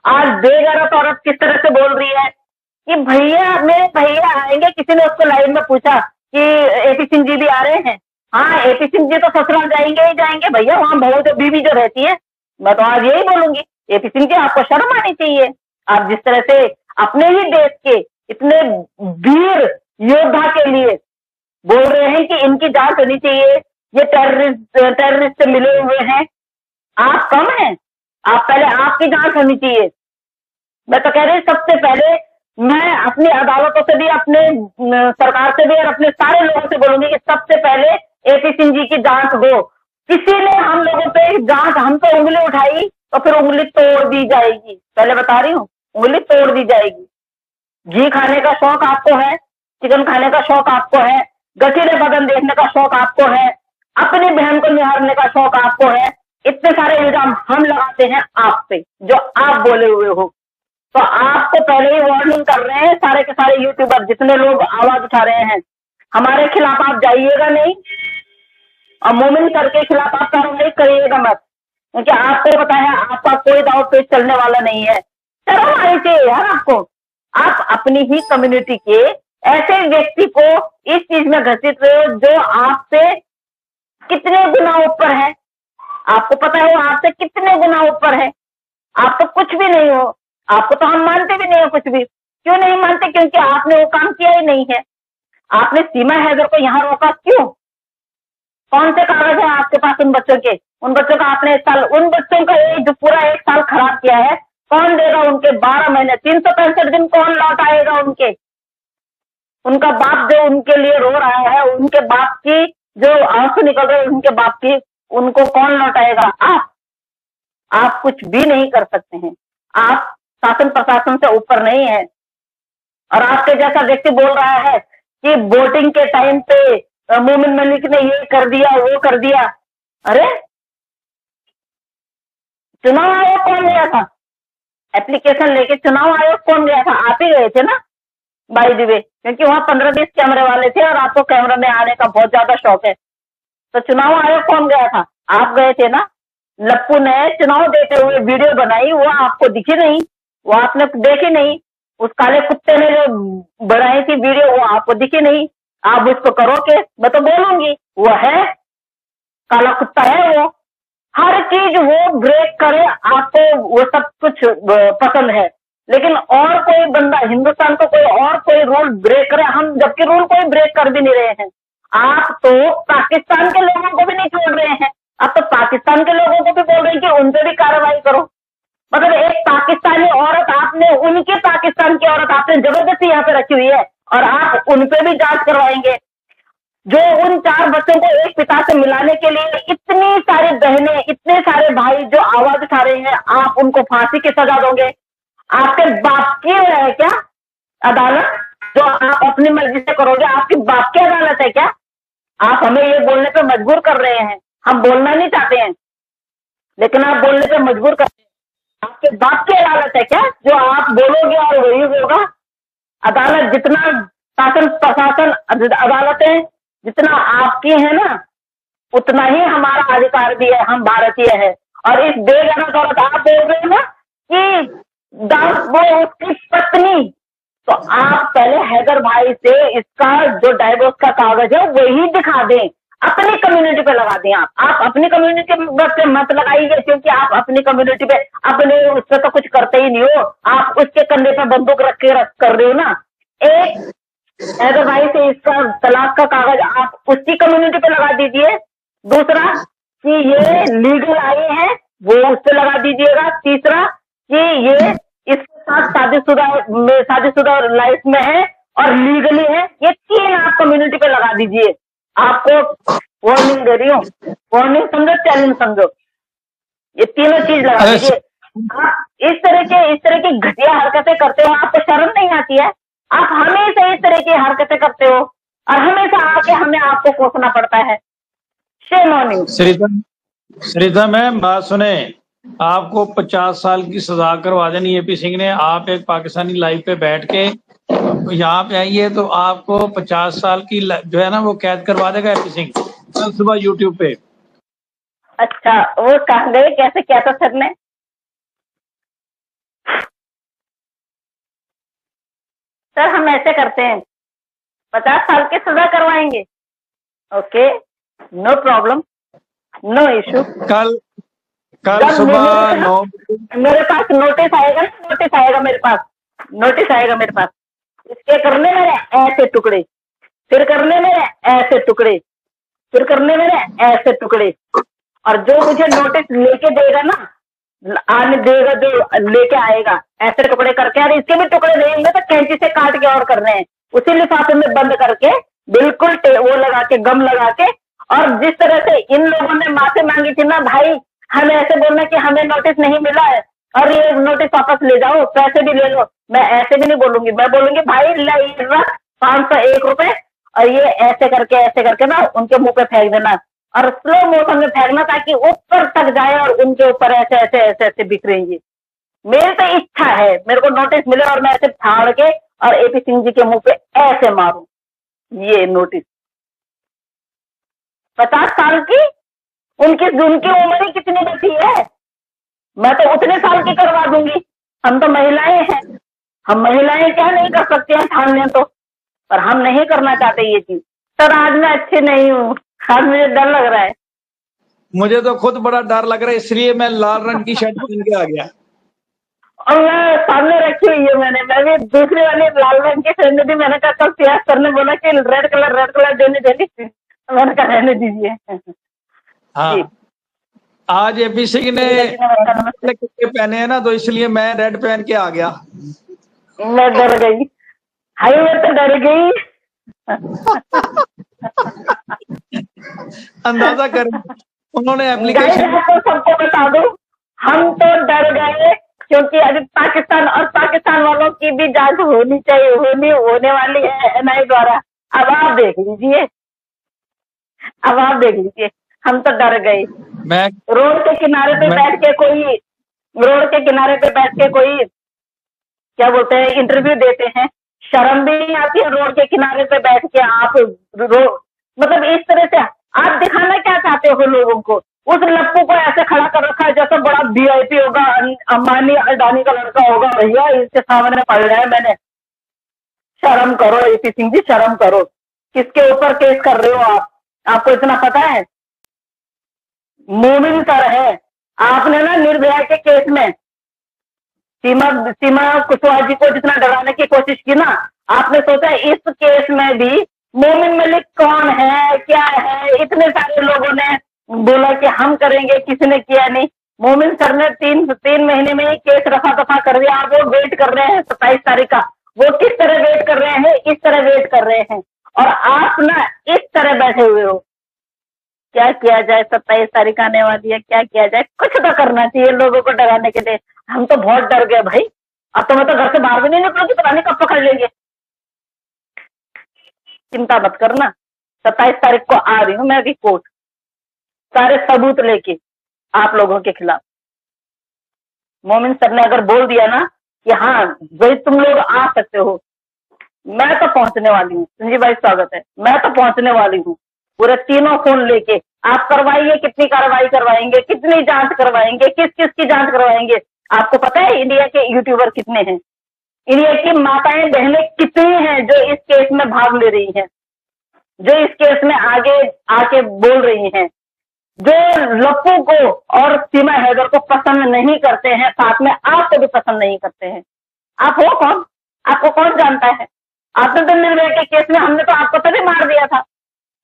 आज बेगैरत औरत किस तरह से बोल रही है कि भैया मेरे भैया आएंगे। किसी ने उसको लाइव में पूछा कि एपी सिंह जी भी आ रहे हैं। हाँ, एपी सिंह जी तो ससुराल जाएंगे ही जाएंगे भैया, वहां बहू जो बीवी जो रहती है। मैं तो आज यही बोलूंगी, एपी सिंह जी आपको शर्म आनी चाहिए। आप जिस तरह से अपने ही देश के इतने वीर योद्धा के लिए बोल रहे हैं कि इनकी जांच होनी चाहिए, ये टेररिस्ट से मिले हुए हैं, आप कम हैं। आप पहले आपकी जांच होनी चाहिए। मैं तो कह रही सबसे पहले मैं अपनी अदालतों से भी, अपने सरकार से भी और अपने सारे लोगों से बोलूंगी कि सबसे पहले एपी सिंह जी की जांच हो। किसी ने हम लोगों पे जांच, हम पे उंगली उठाई तो फिर उंगली तोड़ दी जाएगी। पहले बता रही हूँ, उंगली तोड़ दी जाएगी। घी खाने का शौक आपको है, चिकन खाने का शौक आपको है, गठीले बदन देखने का शौक आपको है, अपनी बहन को निहारने का शौक आपको है। इतने सारे इल्जाम हम लगाते हैं आप पे, जो आप बोले हुए हो। तो आपको पहले ही वार्निंग कर रहे हैं सारे के सारे यूट्यूबर, जितने लोग आवाज उठा रहे हैं, हमारे खिलाफ आप जाइएगा नहीं और मोमिन सर के खिलाफ आप कार्रवाई करिएगा मत, क्योंकि आपको पता है आपका कोई दाव पेच चलने वाला नहीं है। शर्म आनी चाहिए यार आपको। आप अपनी ही कम्युनिटी के ऐसे व्यक्ति को इस चीज में घसीट रहे हो जो आपसे कितने गुना ऊपर है। आपको पता है वो आपसे कितने गुना ऊपर है। आप तो कुछ भी नहीं हो, आपको तो हम मानते भी नहीं हो कुछ भी। क्यों नहीं मानते? क्योंकि आपने वो काम किया ही नहीं है। आपने सीमा हैदर को यहाँ रोका क्यों? कौन से कागज है आपके पास उन बच्चों के? उन बच्चों का आपने उन बच्चों का जो पूरा 1 साल खराब किया है, कौन देगा उनके 12 महीने 365 दिन? कौन लौट आएगा उनके? उनका बाप जो उनके लिए रो रहा है, उनके बाप की जो आंसू निकल रहे हैं, उनके बाप की, उनको कौन लौटाएगा? आप कुछ भी नहीं कर सकते हैं। आप शासन प्रशासन से ऊपर नहीं है। और आपके जैसा व्यक्ति बोल रहा है कि वोटिंग के टाइम पे मोमिन मलिक ने ये कर दिया, वो कर दिया। अरे चुनाव आयोग कौन गया था? एप्लीकेशन लेके चुनाव आयोग कौन गया था? आप ही गए थे ना, बाय द वे, क्योंकि वहां 15-20 कैमरे वाले थे और आपको कैमरा में आने का बहुत ज्यादा शौक है। तो चुनाव आयोग कौन गया था? आप गए थे ना। लप्पू ने चुनाव देते हुए वीडियो बनाई, वो आपको दिखी नहीं, वो आपने देखी नहीं। उस काले कुत्ते ने जो बनाई थी वीडियो, वो आपको दिखी नहीं। आप उसको करो केस, मैं तो बोलूंगी वो है काला कुत्ता है। वो हर चीज वो ब्रेक करे, आपको वो सब कुछ पसंद है। लेकिन और कोई बंदा हिंदुस्तान को कोई और कोई रूल ब्रेक करे, हम जबकि रूल कोई ब्रेक कर भी नहीं रहे हैं। आप तो पाकिस्तान के लोगों को भी नहीं छोड़ रहे हैं। आप तो पाकिस्तान के लोगों को भी बोल रहे हैं कि उन पे भी कार्रवाई करो। मतलब एक पाकिस्तानी औरत आपने, उनकी पाकिस्तान की औरत आपने जबरदस्ती यहाँ पे रखी हुई है और आप उन पे भी जांच करवाएंगे। जो उन 4 बच्चों को एक पिता से मिलाने के लिए इतनी सारी बहनें, इतने सारे भाई जो आवाज उठा रहे हैं, आप उनको फांसी की सजा दोगे? आपके बाप की है क्या अदालत जो आप अपनी मर्जी से करोगे? आपकी बाप की अदालत है क्या? आप हमें ये बोलने पे मजबूर कर रहे हैं। हम बोलना नहीं चाहते हैं, लेकिन आप बोलने पे मजबूर कर रहे हैं। आपके बाप की अदालत है क्या जो आप बोलोगे और वही होगा? अदालत जितना, शासन प्रशासन अदालतें जितना आपकी है ना, उतना ही हमारा अधिकार भी है। हम भारतीय है। और इस बेगैरत औरत आप बोल रहे हो ना कि वो उसकी पत्नी, तो आप पहले हैदर भाई से इसका जो डाइवोर्स का कागज है वही दिखा दें, अपनी कम्युनिटी पे लगा दें। आप अपनी कम्युनिटी पे मत लगाइए, क्योंकि आप अपनी कम्युनिटी पे अपने उस पर तो कुछ करते ही नहीं हो। आप उसके कंधे पे बंदूक रख के कर रहे हो ना। एक हैदर भाई से इसका तलाक का कागज आप उसकी कम्युनिटी पे लगा दीजिए। दूसरा कि ये लीगल आए हैं, वो उस पे लगा दीजिएगा। तीसरा कि ये इसके साथ शादीशुदा लाइफ में है और लीगली है, ये 3 आप कम्युनिटी पे लगा दीजिए। आपको वार्निंग दे रही हूँ, वार्निंग समझो, चैलेंज समझो, ये तीनों चीज लगा दीजिए। आप इस तरह की घटिया हरकतें करते हो, आपको शर्म नहीं आती है? आप हमेशा इस तरह की हरकतें करते हो और हमेशा आके हमें आपको कोसना पड़ता है। Shame on you. Sarita ma'am, बात सुने, आपको 50 साल की सजा करवा देनी एपी सिंह ने। आप एक पाकिस्तानी लाइव पे बैठ के यहाँ पे आइए तो आपको 50 साल की जो है ना वो कैद करवा देगा एपी सिंह कल सुबह यूट्यूब पे। अच्छा, वो कहाँ गए? कैसे किया था सर ने? सर हम ऐसे करते हैं, 50 साल की सजा करवाएंगे। Okay, no problem, no issue. कल जब सुबह 9 मेरे पास नोटिस आएगा ना, नोटिस आएगा मेरे पास, नोटिस आएगा मेरे पास, इसके करने मेरे ऐसे टुकड़े, फिर करने मेरे ऐसे टुकड़े, फिर करने मेरे ऐसे टुकड़े। और जो मुझे नोटिस लेके देगा ना, आने देगा, जो लेके आएगा ऐसे टुकड़े करके, और इसके भी टुकड़े देंगे तो कैंची से काट के और करने हैं, उसी लिफाफे में बंद करके, बिल्कुल वो लगा के, गम लगा के। और जिस तरह से इन लोगों ने माफी मांगी थी ना भाई, हमें ऐसे बोलना कि हमें नोटिस नहीं मिला है और ये नोटिस वापस ले जाओ, पैसे भी ले लो, मैं ऐसे भी नहीं बोलूंगी। मैं बोलूंगी भाई रख 501 रुपए, और ये ऐसे करके ना उनके मुंह पे फेंक देना, और स्लो मोशन में फेंकना ताकि ऊपर तक जाए और उनके ऊपर ऐसे ऐसे ऐसे ऐसे बिखरेंगे। मेरी तो इच्छा है मेरे को नोटिस मिले और मैं ऐसे फाड़ के और एपी सिंह जी के मुंह पे ऐसे मारूं ये नोटिस। 50 साल की उनकी उम्र ही कितनी बची है, मैं तो उतने साल की करवा दूंगी। हम तो महिलाएं हैं, हम महिलाएं क्या नहीं कर सकते हैं ठान लें तो, पर हम नहीं करना चाहते ये चीज। सर आज मैं अच्छी नहीं हूँ, आज मुझे डर लग रहा है। मुझे तो खुद बड़ा डर लग रहा है, इसलिए मैं लाल रंग की शर्ट पहन के आ गया। और मैं सामने रखी हुई है, मैं भी दूसरी वाली लाल रंग की खरीदनी थी। मैंने कहा कल सियाज सर ने बोला कि रेड कलर देने थी, मैंने कहा रहने दीजिए। हाँ, आज एपी सिंह ने कपड़े पहने हैं ना, तो इसलिए मैं रेड पहन के आ गया। मैं डर गई, हाई मैं तो डर गई। अंदाजा कर, उन्होंने एप्लीकेशन तो सबको बता दो, हम तो डर गए क्योंकि अभी पाकिस्तान और पाकिस्तान वालों की भी जांच होनी चाहिए, होने वाली है एनआई द्वारा। अब आप देख लीजिए, अब आप देख लीजिए, हम तो डर गए। मैं रोड के किनारे पे बैठ के कोई, रोड के किनारे पे बैठ के कोई क्या बोलते हैं इंटरव्यू देते हैं, शर्म भी नहीं आती है रोड के किनारे पे बैठ के आप मतलब इस तरह से आप दिखाना क्या चाहते हो लोगों को? उस लप्पू को ऐसे खड़ा कर रखा है जैसे बड़ा वीआईपी होगा, अंबानी अडानी का लड़का होगा, भैया इसके सामने पड़ रहा है मैंने। शर्म करो एपी सिंह जी, शर्म करो। किसके ऊपर केस कर रहे हो आप? आपको इतना पता है? मोमिन सर है, आपने ना निर्भया के केस में सीमा कुशवाहा जी को जितना डराने की कोशिश की ना, आपने सोचा इस केस में भी मोमिन मलिक कौन है, क्या है? इतने सारे लोगों ने बोला कि हम करेंगे, किसी ने किया नहीं। मोमिन सर ने तीन महीने में ही केस रफा दफा कर दिया। आप वो वेट कर रहे हैं 27 तारीख का, वो किस तरह वेट कर रहे हैं? इस तरह वेट कर रहे हैं, और आप ना इस तरह बैठे हुए हो। क्या किया जाए? 27 तारीख आने वाली है, क्या किया जाए? कुछ तो करना चाहिए लोगों को डराने के लिए। हम तो बहुत डर गए भाई, अब तो मैं तो घर से बाहर भी नहीं निकलूंगी, पता नहीं कब पकड़ लेंगे। चिंता मत करना, 27 तारीख को आ रही हूँ मैं भी कोर्ट, सारे सबूत लेके आप लोगों के खिलाफ। मोमिन सर ने अगर बोल दिया ना कि हाँ भाई तुम लोग आ सकते हो, मैं तो पहुंचने वाली हूँ। संजीव भाई स्वागत है, मैं तो पहुंचने वाली हूँ पूरे तीनों फोन लेके। आप करवाइए, कितनी कार्रवाई करवाएंगे, कितनी जांच करवाएंगे, किस किस की जांच करवाएंगे? आपको पता है इंडिया के यूट्यूबर कितने हैं? इंडिया की माताएं बहनें कितनी हैं जो इस केस में भाग ले रही हैं, जो इस केस में आगे आके बोल रही हैं, जो लप्पू को और सीमा हैदर को पसंद नहीं करते हैं, साथ में आपको भी पसंद नहीं करते हैं। आप हो कौन? आपको कौन जानता है? आपने तो निर्भया के केस में, हमने तो आपको तभी मार दिया था,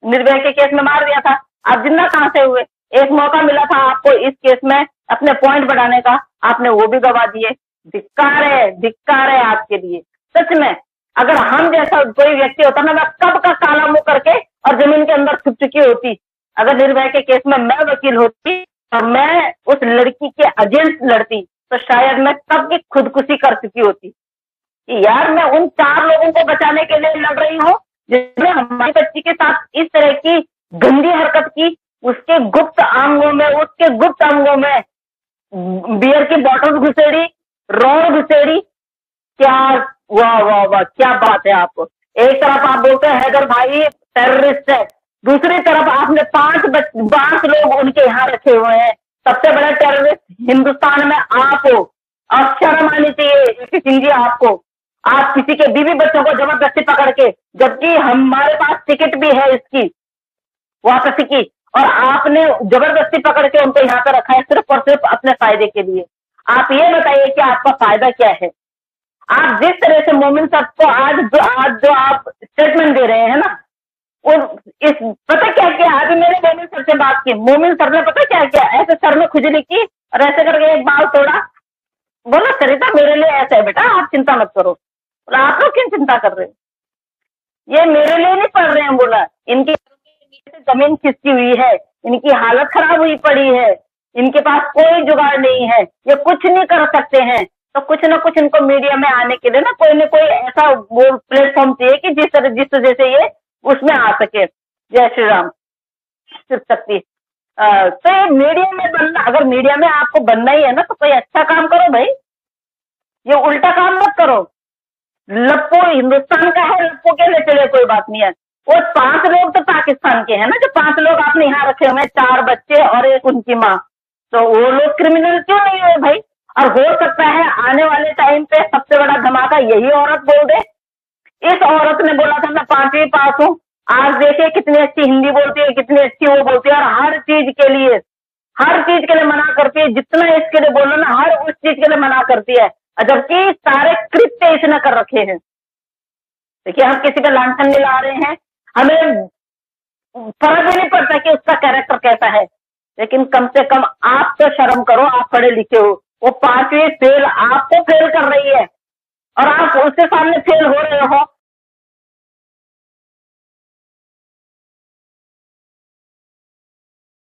निर्भया के केस में मार दिया था। आप जिंदा कहां से हुए? एक मौका मिला था आपको इस केस में अपने पॉइंट बढ़ाने का, आपने वो भी गवा दिए। धिक्कार है आपके लिए सच में। अगर हम जैसा कोई व्यक्ति होता ना, मैं कब का काला मुंह करके और जमीन के अंदर छुप चुकी होती। अगर निर्भया के केस में मैं वकील होती और मैं उस लड़की के अगेंस्ट लड़ती, तो शायद मैं कब की खुदकुशी कर चुकी होती। यार मैं उन 4 लोगों को बचाने के लिए लड़ रही हूँ जिसने हमारी बच्ची के साथ इस तरह की गंदी हरकत की। उसके गुप्त अंगों में बियर की बॉटल घुसेड़ी, रॉड घुसेड़ी। क्या वाह वाह वाह, क्या बात है। आपको एक तरफ आप बोलते हैं हैदर भाई टेररिस्ट है, दूसरी तरफ आपने 5 लोग उनके यहाँ रखे हुए हैं। सबसे बड़ा टेररिस्ट हिंदुस्तान में आप हो, और शर्म आनी चाहिए सिंह जी आपको। आप किसी के बीवी बच्चों को जबरदस्ती पकड़ के, जबकि हमारे पास टिकट भी है इसकी वापसी की, और आपने जबरदस्ती पकड़ के उनको यहाँ पे रखा है सिर्फ और सिर्फ अपने फायदे के लिए। आप ये बताइए कि आपका फायदा क्या है? आप जिस तरह से मोमिन साहब को आज जो आप स्टेटमेंट दे रहे हैं ना, इस पता क्या किया? अभी मैंने मोमिन सर से बात की, मोमिन सर ने पता क्या किया? ऐसे सर में खुजली की और ऐसे करके एक बाल तोड़ा, बोला सरिता मेरे लिए ऐसा है बेटा, आप चिंता मत करो। बोला आप लोग क्यों चिंता कर रहे हो? ये मेरे लिए नहीं पढ़ रहे हैं। बोला इनकी नीचे से जमीन खिसकी हुई है, इनकी हालत खराब हुई पड़ी है, इनके पास कोई जुगाड़ नहीं है, ये कुछ नहीं कर सकते हैं, तो कुछ ना कुछ इनको मीडिया में आने के लिए ना कोई ऐसा वो प्लेटफॉर्म चाहिए कि जिस वजह से ये उसमें आ सके। जय श्री राम। शिव शक्ति। तो ये मीडिया में बनना, अगर मीडिया में आपको बनना ही है ना, तो कोई अच्छा काम करो भाई, ये उल्टा काम मत करो। लप्पो हिंदुस्तान का है, लप्पो के लिए चले कोई बात नहीं है। वो 5 लोग तो पाकिस्तान के हैं ना, जो 5 लोग आपने यहाँ रखे हुए, 4 बच्चे और एक उनकी माँ, तो वो लोग क्रिमिनल क्यों नहीं हुए भाई? और हो सकता है आने वाले टाइम पे सबसे बड़ा धमाका यही औरत बोल दे। इस औरत ने बोला था मैं 5वीं पास हूँ, आज देखिए कितनी अच्छी हिंदी बोलती है, कितनी अच्छी वो बोलती है, और हर चीज के लिए मना करती है। जितना इसके लिए बोलो ना, हर उस चीज के लिए मना करती है, जबकि सारे कृत्य इसने कर रखे हैं। देखिए हम किसी का लांछन नहीं ला रहे हैं, हमें फर्क भी नहीं पड़ता कि उसका कैरेक्टर कैसा है, लेकिन कम से कम आप तो शर्म करो, आप पढ़े लिखे हो। वो 5वीं फेल आपको फेल कर रही है और आप उसके सामने फेल हो रहे हो।